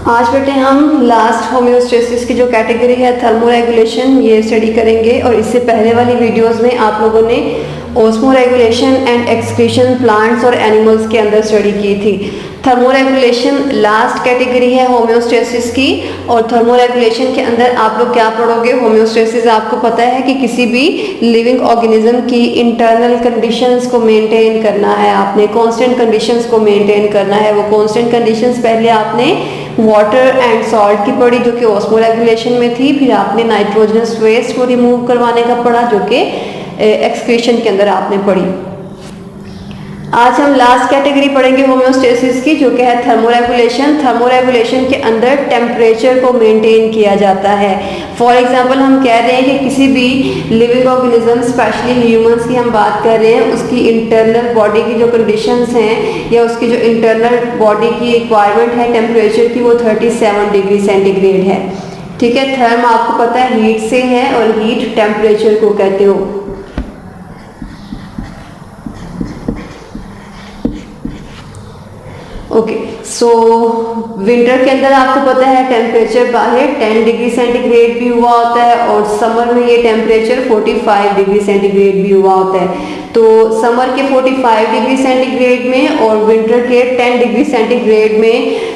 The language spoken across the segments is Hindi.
आज बेटे हम लास्ट होम्योस्टेसिस की जो कैटेगरी है थर्मोरेगुलेशन ये स्टडी करेंगे। और इससे पहले वाली वीडियोस में आप लोगों ने ऑस्मोरेगुलेशन एंड एक्सक्रीशन प्लांट्स और एनिमल्स के अंदर स्टडी की थी। थर्मोरेगुलेशन लास्ट कैटेगरी है होम्योस्टेसिस की। और थर्मोरेगुलेशन के अंदर आप लोग क्या पढ़ोगे? होम्योस्टेसिस आपको पता है कि किसी भी लिविंग ऑर्गेनिज्म की इंटरनल कंडीशंस को मेंटेन करना है, आपने कांस्टेंट कंडीशंस को मेंटेन करना है। वो कांस्टेंट कंडीशंस पहले आपने वाटर एंड सॉल्ट की पढ़ी जो कि ऑस्मोरेगुलेशन में थी। फिर आपने नाइट्रोजनस वेस्ट को रिमूव करवाने का पढ़ा जो कि एक्सक्रीशन के अंदर आपने पढ़ी। आज हम लास्ट कैटेगरी पढ़ेंगे होम्योस्टेसिस की जो कि है थर्मोरेगुलेशन। थर्मोरेगुलेशन के अंदर टेम्परेचर को मेंटेन किया जाता है। फॉर एग्जांपल हम कह रहे हैं कि किसी भी लिविंग ऑर्गेनिज्म स्पेशली ह्यूमंस की हम बात कर रहे हैं, उसकी इंटरनल बॉडी की जो कंडीशंस हैं या उसकी जो इंटरनल बॉडी की रिक्वायरमेंट है टेम्परेचर की, वो 37 डिग्री सेंटीग्रेड है। ठीक है, थर्म आपको पता है हीट से है और हीट टेम्परेचर को कहते हो। ओके, सो विंटर के अंदर आपको पता है टेम्परेचर बाहर 10 डिग्री सेंटीग्रेड भी हुआ होता है और समर में ये टेम्परेचर 45 डिग्री सेंटीग्रेड भी हुआ होता है। तो समर के 45 डिग्री सेंटीग्रेड में और विंटर के 10 डिग्री सेंटीग्रेड में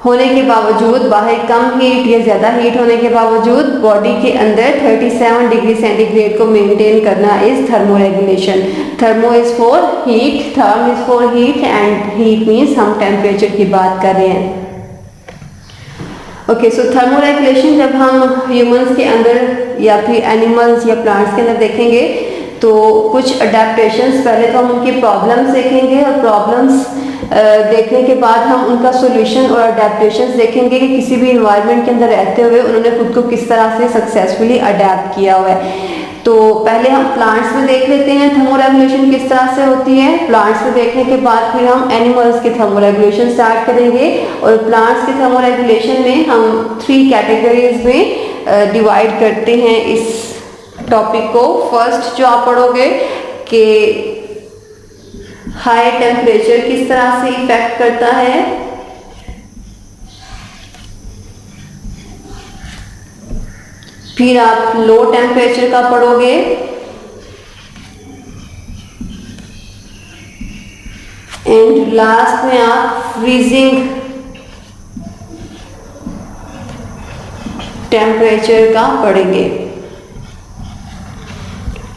होने के बावजूद, बाहर कम हीट या ज़्यादा हीट होने के बावजूद बॉडी के अंदर 37 डिग्री सेंटीग्रेड को मेंटेन करना is thermoregulation. Thermo is for heat, therm is for heat and heat means हम टेम्परेचर की बात कर रहे हैं। ओके, सो थर्मोरेगुलेशन जब हम ह्यूमंस के अंदर या फिर एनिमल्स या प्लांट्स के अंदर देखेंगे तो कुछ अडेप्टेशंस, पहले तो हम उनकी प्रॉब्लम्स देखेंगे और प्रॉब्लम्स देखने के बाद हम उनका सॉल्यूशन और अडेप्टेशंस देखेंगे कि किसी भी इन्वायरमेंट के अंदर रहते हुए उन्होंने खुद को किस तरह से सक्सेसफुली अडेप्ट किया हुआ है। तो पहले हम प्लांट्स में देख लेते हैं थर्मोरेगुलेशन किस तरह से होती है। प्लांट्स में देखने के बाद फिर हम एनिमल्स के थर्मोरेगुलेशन स्टार्ट करेंगे। और प्लांट्स के थर्मोरेगुलेशन में हम 3 कैटेगरीज में डिवाइड करते हैं इस टॉपिक को। फर्स्ट जो आप पढ़ोगे कि हाई टेम्परेचर किस तरह से इफेक्ट करता है, फिर आप लो टेम्परेचर का पढ़ोगे, एंड लास्ट में आप फ्रीजिंग टेम्परेचर का पढ़ेंगे।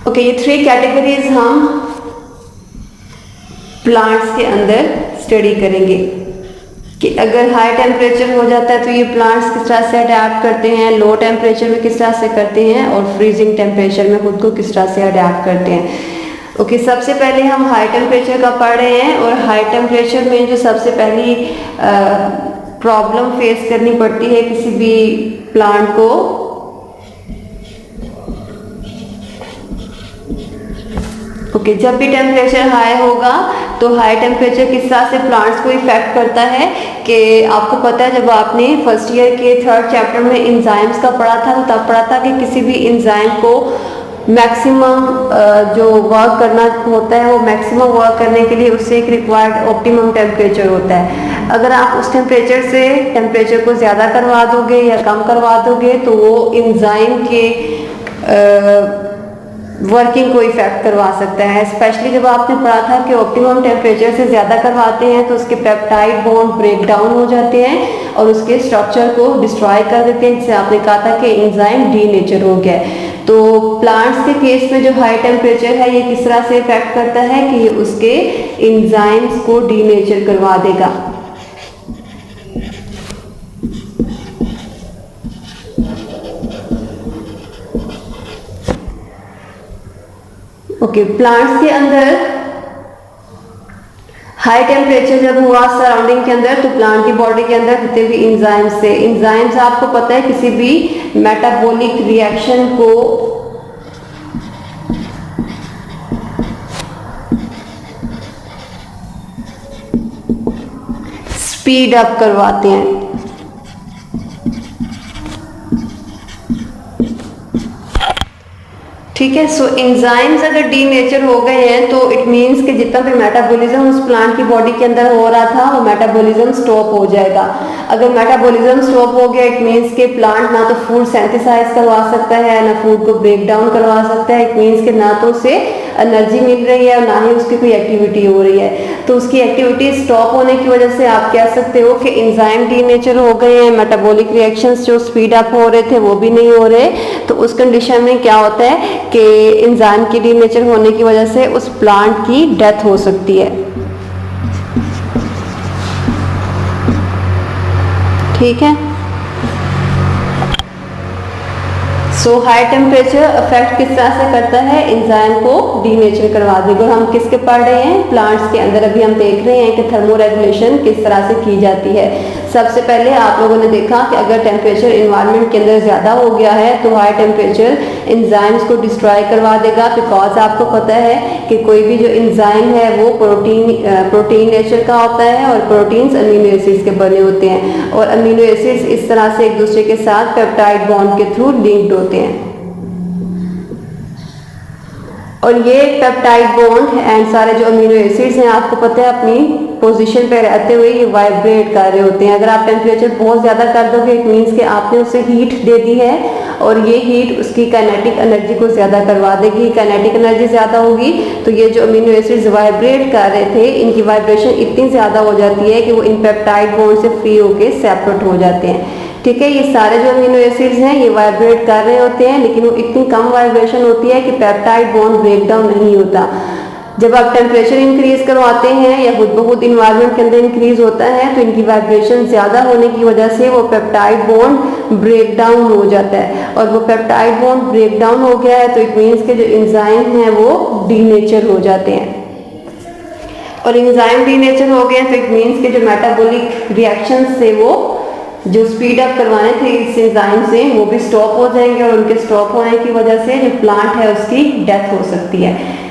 ओके, ये 3 कैटेगरीज हम प्लांट्स के अंदर स्टडी करेंगे कि अगर हाई टेम्परेचर हो जाता है तो ये प्लांट्स किस तरह से अडेप्ट करते हैं, लो टेम्परेचर में किस तरह से करते हैं और फ्रीजिंग टेम्परेचर में खुद को किस तरह से अडेप्ट करते हैं। ओके, सबसे पहले हम हाई टेम्परेचर का पढ़ रहे हैं। और हाई टेम्परेचर में जो सबसे पहली प्रॉब्लम फेस करनी पड़ती है किसी भी प्लांट को, ओके, जब भी टेम्परेचर हाई होगा तो हाई टेम्परेचर किस तरह से प्लांट्स को इफेक्ट करता है कि आपको पता है जब आपने फर्स्ट ईयर के 3rd चैप्टर में एंजाइम्स का पढ़ा था तो तब पढ़ा था कि किसी भी एंजाइम को मैक्सिमम जो वर्क करना होता है वो मैक्सिमम वर्क करने के लिए उससे एक रिक्वायर्ड ऑप्टिमम टेम्परेचर होता है। अगर आप उस टेम्परेचर से टेम्परेचर को ज़्यादा करवा दोगे या कम करवा दोगे तो वो एंजाइम के वर्किंग को इफेक्ट करवा सकता है। स्पेशली जब आपने पढ़ा था कि ऑप्टिमम टेम्परेचर से ज़्यादा करवाते हैं तो उसके पेप्टाइड बॉन्ड ब्रेक डाउन हो जाते हैं और उसके स्ट्रक्चर को डिस्ट्रॉय कर देते हैं, जिससे आपने कहा था कि एंजाइम डीनेचर हो गया है। तो प्लांट्स के केस में जो हाई टेम्परेचर है ये किस तरह से इफेक्ट करता है कि ये उसके एंजाइम्स को डीनेचर करवा देगा। ओके, प्लांट्स के अंदर हाई टेम्परेचर जब हुआ सराउंडिंग के अंदर तो प्लांट की बॉडी के अंदर जितने भी एंजाइम्स थे, एंजाइम्स आपको पता है किसी भी मेटाबॉलिक रिएक्शन को स्पीड अप करवाते हैं। ठीक है। सो एंजाइम्स अगर डीनेचर हो गए हैं तो इट मीन्स कि जितना भी मेटाबॉलिज्म उस प्लांट की बॉडी के अंदर हो रहा था वो मेटाबॉलिज्म स्टॉप हो जाएगा। अगर मेटाबॉलिज्म स्टॉप हो गया इट मीन्स के प्लांट ना तो फूड सिंथेसाइज करवा सकता है ना फूड को ब्रेक डाउन करवा सकता है। इट मीन्स के ना तो उसे एनर्जी मिल रही है और ना ही उसकी कोई एक्टिविटी हो रही है। तो उसकी एक्टिविटी स्टॉप होने की वजह से आप कह सकते हो कि एंजाइम डीनेचर हो गए हैं, मेटाबॉलिक रिएक्शंस जो स्पीड अप हो रहे थे वो भी नहीं हो रहे। तो उस कंडीशन में क्या होता है कि एंजाइम की डीनेचर होने की वजह से उस प्लांट की डेथ हो सकती है। ठीक है। सो हाई टेम्परेचर अफेक्ट किस तरह से करता है, एंजाइम को डीनेचर करवा देगा। और हम किसके पढ़ रहे हैं, प्लांट्स के अंदर अभी हम देख रहे हैं कि थर्मो रेगुलेशन किस तरह से की जाती है। सबसे पहले आप लोगों ने देखा कि अगर टेम्परेचर इन्वायरमेंट के अंदर ज़्यादा हो गया है तो हाई टेम्परेचर एंजाइम्स को डिस्ट्रॉय करवा देगा। बिकॉज आपको पता है कि कोई भी जो एंजाइम है वो प्रोटीन नेचर का होता है और प्रोटीन्स अमीनो एसिड्स के बने होते हैं और अमीनो एसिड्स इस तरह से एक दूसरे के साथ पेप्टाइड बॉन्ड के थ्रू लिंक्ड होते हैं। और ये पेप्टाइड बॉन्ड एंड सारे जो अमीनो एसिड्स हैं आपको पता है अपनी पोजीशन पे रहते हुए ये वाइब्रेट कर रहे होते हैं। अगर आप टेम्परेचर बहुत ज़्यादा कर दोगे इट मीन्स कि आपने उसे हीट दे दी है और ये हीट उसकी काइनेटिक एनर्जी को ज़्यादा करवा देगी। काइनेटिक एनर्जी ज़्यादा होगी तो ये जो अमीनो एसिड्स वाइब्रेट कर रहे थे इनकी वाइब्रेशन इतनी ज़्यादा हो जाती है कि वो इन पेप्टाइड बॉन्ड से फ्री होकर सेपरेट हो जाते हैं। ठीक है। ये सारे जो अमीनो एसिड्स हैं ये वाइब्रेट कर रहे होते हैं लेकिन वो इतनी कम वाइब्रेशन होती है कि पेप्टाइड बॉन्ड ब्रेक डाउन नहीं होता। जब आप टेम्परेचर इंक्रीज करवाते हैं या खुद ब खुद इन्वायरमेंट के अंदर इंक्रीज होता है तो इनकी वाइब्रेशन ज़्यादा होने की वजह से वो पेप्टाइड बॉन्ड ब्रेक डाउन हो जाता है। और वो पेप्टाइड बॉन्ड ब्रेक डाउन हो गया है तो इट मीन्स के जो एंजाइम हैं वो डीनेचर हो जाते हैं। और एंजाइम डीनेचर हो गए तो इट मीन्स के जो मेटाबॉलिक रिएक्शन से वो जो स्पीड अप करवाने थे इस एंजाइम से वो भी स्टॉप हो जाएंगे और उनके स्टॉप होने की वजह से जो प्लांट है उसकी डेथ हो सकती है।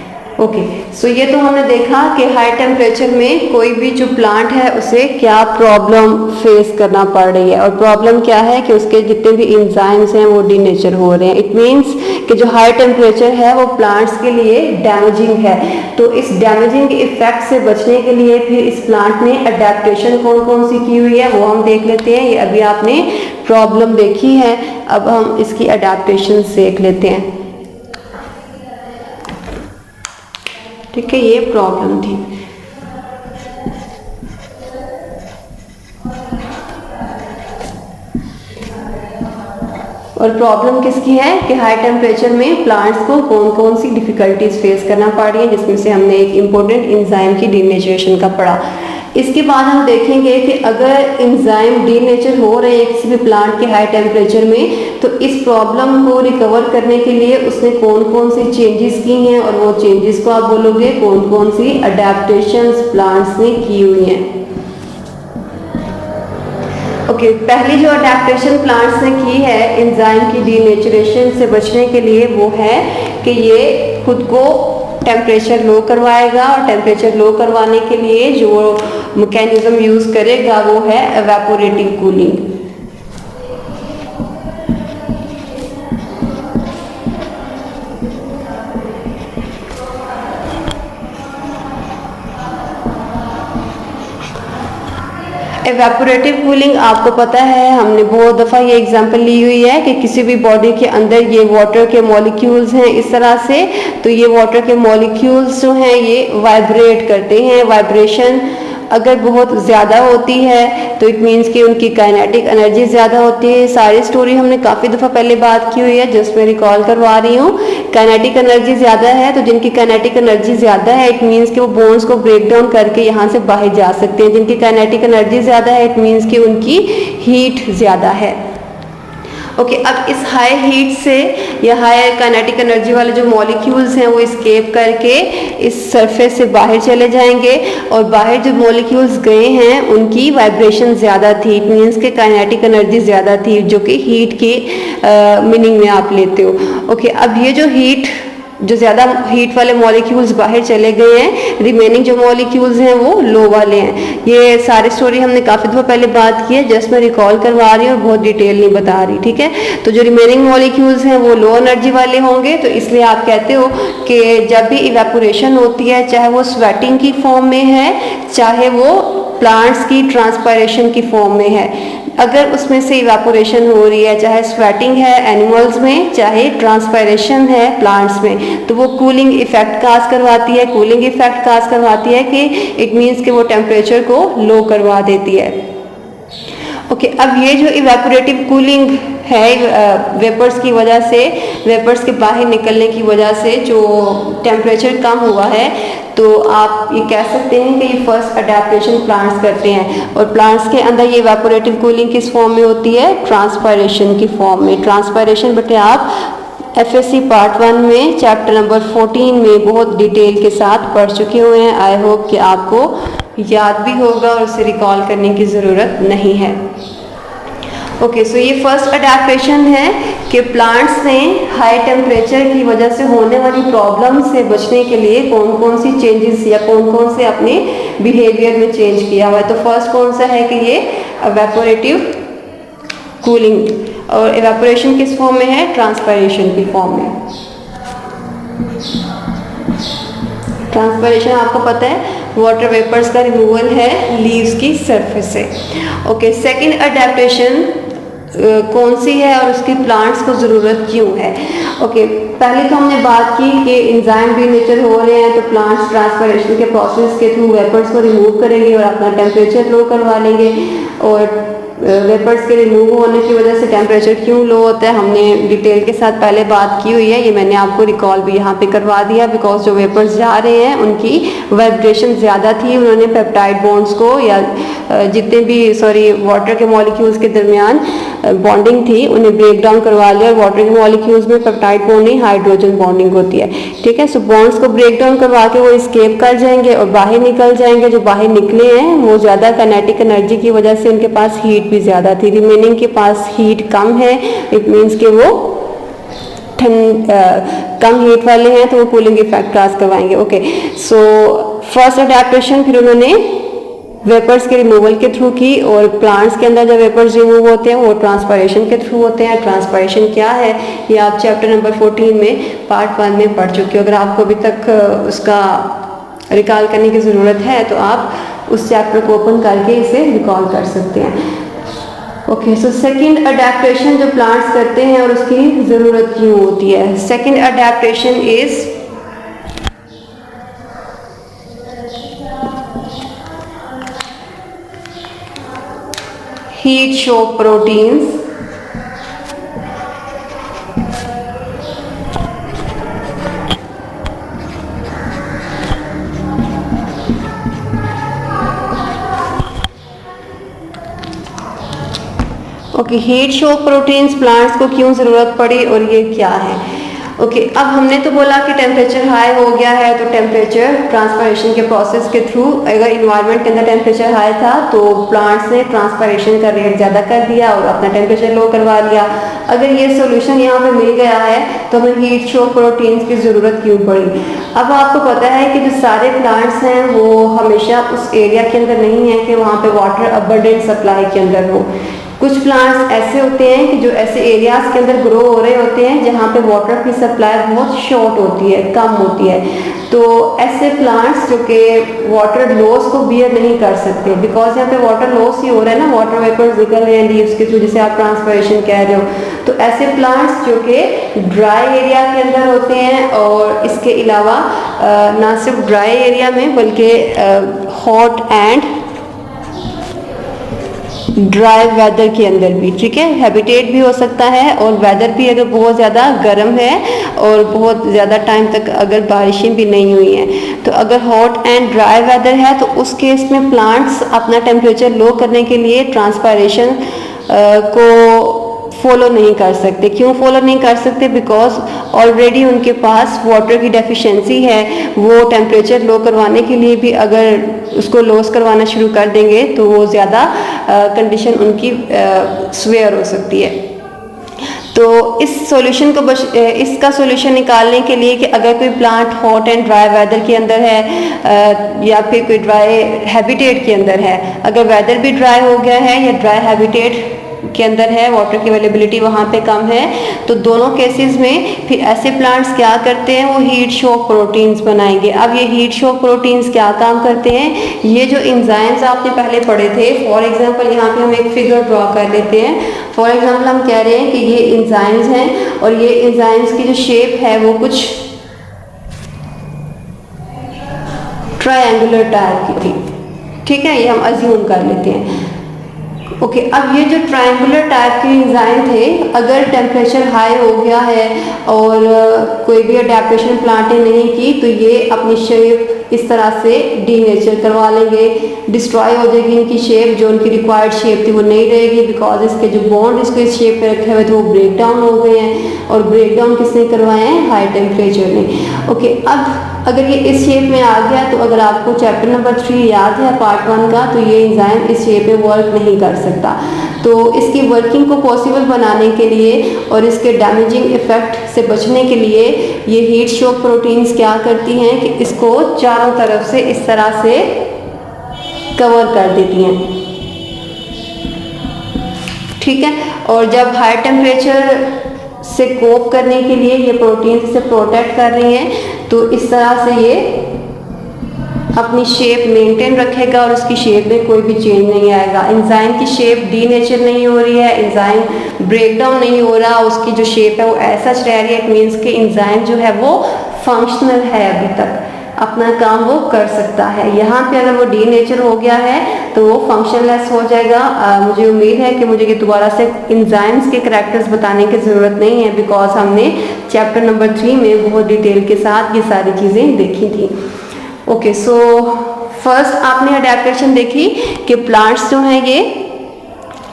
ओके। सो ये तो हमने देखा कि हाई टेम्परेचर में कोई भी जो प्लांट है उसे क्या प्रॉब्लम फेस करना पड़ रही है और प्रॉब्लम क्या है कि उसके जितने भी एंजाइम्स हैं वो डीनेचर हो रहे हैं। इट मीन्स कि जो हाई टेम्परेचर है वो प्लांट्स के लिए डैमेजिंग है। तो इस डैमेजिंग इफेक्ट से बचने के लिए फिर इस प्लांट ने अडेप्टेशन कौन कौन सी की हुई है वो हम देख लेते हैं। ये अभी आपने प्रॉब्लम देखी है, अब हम इसकी अडेप्टेशन देख लेते हैं। ठीक है, ये प्रॉब्लम थी। और प्रॉब्लम किसकी है कि हाई टेम्परेचर में प्लांट्स को कौन कौन सी डिफिकल्टीज फेस करना पड़ रही है जिसमें से हमने एक इम्पोर्टेंट एंजाइम की डीनेचरेशन का पढ़ा। इसके बाद हम देखेंगे कि अगर एंजाइम डीनेचर हो रहे हैं किसी भी प्लांट के हाई टेम्परेचर में तो इस प्रॉब्लम को रिकवर करने के लिए उसने कौन कौन सी चेंजेस की हैं और वो चेंजेस को आप बोलोगे कौन कौन सी अडेप्टेशंस प्लांट्स ने की हुई हैं। ओके, पहली जो अडेप्टेशन प्लांट्स ने की है एंजाइम की डीनेचरेशन से बचने के लिए वो है कि ये खुद को टेम्परेचर लो करवाएगा और टेम्परेचर लो करवाने के लिए जो मैकेनिज्म यूज करेगा वो है एवेपोरेटिव कूलिंग। एवेपोरेटिव कूलिंग आपको पता है हमने बहुत दफ़ा ये एग्जांपल ली हुई है कि किसी भी बॉडी के अंदर ये वाटर के मॉलिक्यूल्स हैं इस तरह से, तो ये वाटर के मॉलिक्यूल्स जो हैं ये वाइब्रेट करते हैं। वाइब्रेशन अगर बहुत ज़्यादा होती है तो इट मीन्स कि उनकी काइनेटिक एनर्जी ज़्यादा होती है। सारी स्टोरी हमने काफ़ी दफ़ा पहले बात की हुई है, जस्ट मैं रिकॉल करवा रही हूँ। काइनेटिक एनर्जी ज़्यादा है तो जिनकी काइनेटिक एनर्जी ज़्यादा है इट मीन्स कि वो बोन्स को ब्रेक डाउन करके यहाँ से बाहर जा सकते हैं। जिनकी काइनेटिक एनर्जी ज़्यादा है इट मीन्स कि उनकी हीट ज़्यादा है। ओके, अब इस हाई हीट से या हाई काइनेटिक एनर्जी वाले जो मॉलिक्यूल्स हैं वो एस्केप करके इस सरफेस से बाहर चले जाएंगे और बाहर जो मॉलिक्यूल्स गए हैं उनकी वाइब्रेशन ज़्यादा थी। इट मीन्स के काइनेटिक एनर्जी ज़्यादा थी जो कि हीट की मीनिंग में आप लेते हो। ओके, अब ये जो हीट जो ज़्यादा हीट वाले मॉलिक्यूल्स बाहर चले गए हैं, रिमेनिंग जो मॉलिक्यूल्स हैं वो लो वाले हैं। ये सारी स्टोरी हमने काफ़ी दफ़ा पहले बात की है, जस्ट मैं रिकॉल करवा रही हूँ और बहुत डिटेल नहीं बता रही, ठीक है। तो जो रिमेनिंग मॉलिक्यूल्स हैं वो लो एनर्जी वाले होंगे, तो इसलिए आप कहते हो कि जब भी इवेपोरेशन होती है, चाहे वो स्वेटिंग की फॉर्म में है, चाहे वो प्लांट्स की ट्रांसपायरेशन की फॉर्म में है, अगर उसमें से इवेपोरेशन हो रही है, चाहे स्वेटिंग है एनिमल्स में, चाहे ट्रांसपायरेशन है प्लांट्स में, तो वो कूलिंग इफेक्ट काज करवाती है। कूलिंग इफेक्ट काज करवाती है कि इट मीन्स कि वो टेम्परेचर को लो करवा देती है। ओके, अब ये जो इवेपोरेटिव कूलिंग है वेपर्स की वजह से, वेपर्स के बाहर निकलने की वजह से जो टेम्परेचर कम हुआ है, तो आप ये कह सकते हैं कि ये फर्स्ट अडेप्टेशन प्लांट्स करते हैं। और प्लांट्स के अंदर ये इवेपोरेटिव कूलिंग किस फॉर्म में होती है? ट्रांसपायरेशन की फॉर्म में। ट्रांसपायरेशन बेटे आप FSC पार्ट 1 में चैप्टर नंबर 14 में बहुत डिटेल के साथ पढ़ चुके हुए हैं। आई होप कि आपको याद भी होगा और उसे रिकॉल करने की ज़रूरत नहीं है। ओके, सो ये फर्स्ट अडेप्टेशन है कि प्लांट्स ने हाई टेम्परेचर की वजह से होने वाली प्रॉब्लम से बचने के लिए कौन कौन सी चेंजेस या कौन कौन से अपने बिहेवियर में चेंज किया हुआ है। तो फर्स्ट कौन सा है कि ये इवेपोरेटिव कूलिंग, और इवेपोरेशन किस फॉर्म में है? ट्रांसपायरेशन की फॉर्म में। ट्रांसपायरेशन आपको पता है वाटर वेपर्स का रिमूवल है लीव्स की सरफेस से। ओके, सेकंड अडेप्टेशन कौन सी है और उसकी प्लांट्स को ज़रूरत क्यों है? ओके, पहले तो हमने बात की कि एंजाइम भी नेचर हो रहे हैं, तो प्लांट्स ट्रांसपायरेशन के प्रोसेस के थ्रू वेपर्स को रिमूव करेंगे और अपना टेम्परेचर लो करवा लेंगे। और वेपर्स के रिमूव होने की वजह से टेम्परेचर क्यों लो होता है हमने डिटेल के साथ पहले बात की हुई है, ये मैंने आपको रिकॉल भी यहाँ पे करवा दिया। बिकॉज जो वेपर्स जा रहे हैं उनकी वाइब्रेशन ज़्यादा थी, उन्होंने पेप्टाइड बॉन्ड्स को या जितने भी वाटर के मॉलिक्यूल्स के दरमियान बॉन्डिंग थी उन्हें ब्रेक डाउन करवा लिया। और वाटर के मॉलिक्यूल्स में पेप्टाइड बॉन्ड नहीं, हाइड्रोजन बॉन्डिंग होती है, ठीक है। सो बॉन्ड्स को ब्रेक डाउन करवा के वो एस्केप कर जाएंगे और बाहर निकल जाएंगे। जो बाहर निकले हैं वो ज़्यादा काइनेटिक एनर्जी की वजह से उनके पास हीट भी ज़्यादा थी, रिमेनिंग के पास हीट कम है। इट मीन्स कि वो कम हीट वाले हैं, तो वो कूलिंग इफेक्ट काज करवाएंगे। ओके, सो फर्स्ट अडेप्टेशन फिर उन्होंने वेपर्स के रिमूवल के थ्रू की। और प्लांट्स के अंदर जब वेपर्स रिमूव होते हैं वो ट्रांसपायरेशन के थ्रू होते हैं। ट्रांसपायरेशन क्या है ये आप चैप्टर नंबर 14 में पार्ट 1 में पढ़ चुके हो। अगर आपको अभी तक उसका रिकॉल करने की ज़रूरत है तो आप उस चैप्टर को ओपन करके इसे रिकॉल कर सकते हैं। ओके, सो सेकंड अडेप्टेशन जो प्लांट्स करते हैं और उसकी ज़रूरत क्यों होती है? Second adaptation is heat shock proteins okay, heat shock proteins plants को क्यों ज़रूरत पड़ी और ये क्या है? ओके, अब हमने तो बोला कि टेम्परेचर हाई हो गया है तो टेम्परेचर ट्रांसपायरेशन के प्रोसेस के थ्रू, अगर इन्वायरमेंट के अंदर टेम्परेचर हाई था तो प्लांट्स ने ट्रांसपायरेशन का रेट ज़्यादा कर दिया और अपना टेम्परेचर लो करवा लिया। अगर ये सोल्यूशन यहाँ पे मिल गया है तो हमें हीट शॉक प्रोटीन्स की ज़रूरत क्यों पड़ी? अब आपको पता है कि जो सारे प्लांट्स हैं वो हमेशा उस एरिया के अंदर नहीं है कि वहाँ पे वाटर अबंडेंट सप्लाई के अंदर हो। कुछ प्लांट्स ऐसे होते हैं कि जो ऐसे एरियाज के अंदर ग्रो हो रहे होते हैं जहाँ पे वाटर की सप्लाई बहुत शॉर्ट होती है, कम होती है। तो ऐसे प्लांट्स जो कि वाटर लॉस को बियर नहीं कर सकते, बिकॉज यहाँ पे वाटर लॉस ही हो रहा है ना, वाटर वेपर्स निकल रहे हैं लीव्स के थ्रू, जिसे आप ट्रांसपायरेशन कह रहे हो। तो ऐसे प्लांट्स जो कि ड्राई एरिया के अंदर होते हैं, और इसके अलावा ना सिर्फ ड्राई एरिया में बल्कि हॉट एंड ड्राई वेदर के अंदर भी, ठीक है, हैबिटेट भी हो सकता है। और वेदर भी अगर बहुत ज़्यादा गर्म है और बहुत ज़्यादा टाइम तक अगर बारिशें भी नहीं हुई हैं, तो अगर हॉट एंड ड्राई वेदर है तो उस केस में प्लांट्स अपना टेम्परेचर लो करने के लिए ट्रांसपायरेशन को फॉलो नहीं कर सकते। क्यों फॉलो नहीं कर सकते? बिकॉज ऑलरेडी उनके पास वाटर की डेफिशिएंसी है। वो टेम्परेचर लो करवाने के लिए भी अगर उसको लॉस करवाना शुरू कर देंगे तो वो ज़्यादा कंडीशन उनकी स्वेयर हो सकती है। तो इसका सॉल्यूशन निकालने के लिए कि अगर कोई plant hot and dry weather के अंदर है या फिर कोई ड्राई हैबिटेट के अंदर है, अगर वेदर भी ड्राई हो गया है या ड्राई हैबिटेट के अंदर है, वाटर की अवेलेबिलिटी वहाँ पे कम है, तो दोनों केसेस में फिर ऐसे प्लांट्स क्या करते हैं, वो हीट शॉक प्रोटीन्स बनाएंगे। अब ये हीट शॉक प्रोटीन्स क्या काम करते हैं, ये जो एंजाइम्स आपने पहले पढ़े थे, फॉर एग्जांपल यहाँ पे हम एक फिगर ड्रॉ कर लेते हैं। फॉर एग्जांपल हम कह रहे हैं कि ये एंजाइम्स हैं और ये एंजाइम्स की जो शेप है वो कुछ ट्रायंगुलर टाइप की थी, ठीक है, ये हम अज्यूम कर लेते हैं। ओके, अब ये जो ट्रायंगुलर टाइप के एंजाइम थे, अगर टेम्परेचर हाई हो गया है और कोई भी अडेप्टेशन प्लांट ने नहीं की, तो ये अपनी शेप इस तरह से डीनेचर करवा लेंगे, डिस्ट्रॉय हो जाएगी इनकी शेप, जो उनकी रिक्वायर्ड शेप थी वो नहीं रहेगी, बिकॉज इसके जो बॉन्ड इसको इस शेप पे रखे हुए थे वो ब्रेक डाउन हो गए हैं, और ब्रेक डाउन किसने करवाए हैं, हाई टेम्परेचर ने। ओके, अब अगर ये इस शेप में आ गया, तो अगर आपको चैप्टर नंबर 3 याद है पार्ट 1 का, तो ये एंजाइम इस शेप में वर्क नहीं कर सकता। तो इसकी वर्किंग को पॉसिबल बनाने के लिए और इसके डैमेजिंग इफेक्ट से बचने के लिए ये हीट शॉक प्रोटीन्स क्या करती हैं कि इसको चारों तरफ से इस तरह से कवर कर देती हैं, ठीक है। और जब हाई टेम्परेचर से कोप करने के लिए ये प्रोटीन से प्रोटेक्ट कर रही हैं, तो इस तरह से ये अपनी शेप मेंटेन रखेगा और उसकी शेप में कोई भी चेंज नहीं आएगा। एंजाइम की शेप डीनेचर नहीं हो रही है, एंजाइम ब्रेक डाउन नहीं हो रहा, उसकी जो शेप है वो ऐसा रह रही है। इट मीन्स कि एंजाइम जो है वो फंक्शनल है, अभी तक अपना काम वो कर सकता है। यहाँ पे अगर वो डीनेचर हो गया है तो वो फंक्शनलेस हो जाएगा। मुझे उम्मीद है कि मुझे ये दोबारा से एंजाइम्स के करैक्टर्स बताने की ज़रूरत नहीं है, बिकॉज हमने चैप्टर नंबर 3 में बहुत डिटेल के साथ ये सारी चीज़ें देखी थी। ओके, सो फर्स्ट आपने अडेप्टेशन देखी कि प्लांट्स जो हैं ये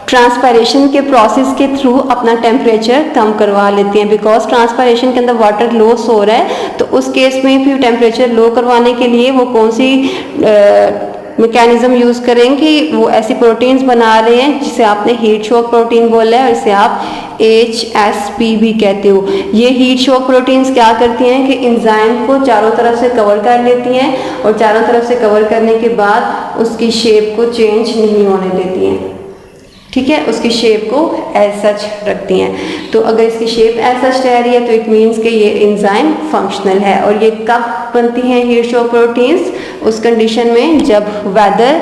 ट्रांसपायरेशन के प्रोसेस के थ्रू अपना टेम्परेचर कम करवा लेते हैं, बिकॉज ट्रांसपायरेशन के अंदर वाटर लॉस हो रहा है। तो उस केस में फिर टेम्परेचर लो करवाने के लिए वो कौन सी मैकेनिज्म यूज़ करेंगे, वो ऐसी प्रोटीन्स बना रहे हैं जिसे आपने हीट शॉक प्रोटीन बोला है और इसे आप HSP भी कहते हो। ये हीट शॉक प्रोटीन्स क्या करती हैं कि एंजाइम को चारों तरफ से कवर कर लेती हैं और चारों तरफ से कवर करने के बाद उसकी शेप को चेंज नहीं होने देती हैं, ठीक है, उसकी शेप को एज सच रखती हैं। तो अगर इसकी शेप एज सच रह रही है तो इट मीन्स कि ये एंजाइम फंक्शनल है। और ये कब बनती हैं हीट शॉक प्रोटीन्स, उस कंडीशन में जब वेदर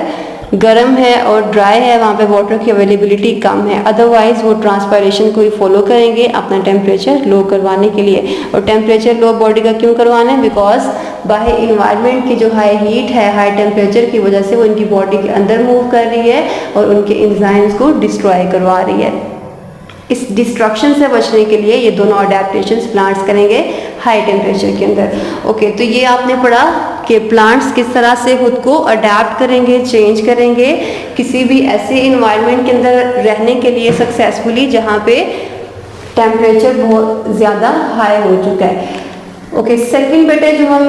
गर्म है और ड्राई है, वहाँ पे वाटर की अवेलेबिलिटी कम है, अदरवाइज वो ट्रांसपायरेशन को ही फॉलो करेंगे अपना टेम्परेचर लो करवाने के लिए। और टेम्परेचर लो बॉडी का क्यों करवाना है, बिकॉज बाहर इन्वायरमेंट की जो हाई हीट है, हाई टेम्परेचर की वजह से वो इनकी बॉडी के अंदर मूव कर रही है और उनके एंजाइम्स को डिस्ट्रॉय करवा रही है। इस डिस्ट्रक्शन से बचने के लिए ये दोनों अडेप्टेशंस प्लांट्स करेंगे हाई टेम्परेचर के अंदर। ओके, तो ये आपने पढ़ा कि प्लांट्स किस तरह से खुद को अडेप्ट करेंगे, चेंज करेंगे किसी भी ऐसे इन्वायरमेंट के अंदर रहने के लिए सक्सेसफुली जहाँ पे टेम्परेचर बहुत ज़्यादा हाई हो चुका है। ओके, सेकंड बेटे जो हम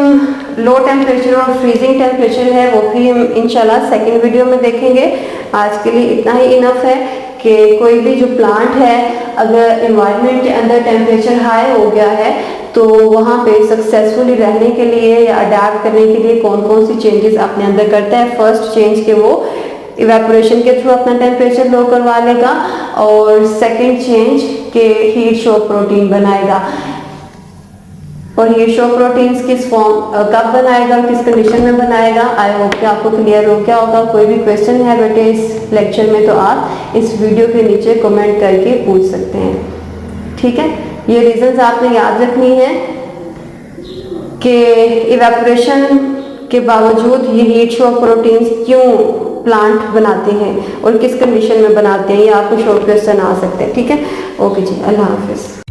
लो टेम्परेचर और फ्रीजिंग टेम्परेचर है वो भी हम इंशाल्लाह सेकंड वीडियो में देखेंगे। आज के लिए इतना ही इनफ है कि कोई भी जो प्लांट है अगर इन्वायरमेंट के अंदर टेम्परेचर हाई हो गया है तो वहाँ पे सक्सेसफुली रहने के लिए या अडेप्ट करने के लिए कौन कौन सी चेंजेस अपने अंदर करता है। फर्स्ट चेंज के वो इवेपोरेशन के थ्रू अपना टेम्परेचर लो करवा लेगा और सेकंड चेंज के हीट शॉक प्रोटीन बनाएगा। और हीट शॉक प्रोटीन्स किस फॉर्म कब बनाएगा और किस कंडीशन में बनाएगा, आई होप कि आपको क्लियर हो गया होगा। कोई भी क्वेश्चन है बेटे इस लेक्चर में तो आप इस वीडियो के नीचे कमेंट करके पूछ सकते हैं, ठीक है। ये रीजंस आपने याद रखनी है कि इवेपोरेशन के बावजूद ये हीट शॉक प्रोटीन्स क्यों प्लांट बनाते हैं और किस कंडीशन में बनाते हैं, ये आपको शॉर्ट क्वेश्चन आ सकते हैं, ठीक है। ओके जी, अल्लाह हाफिज़।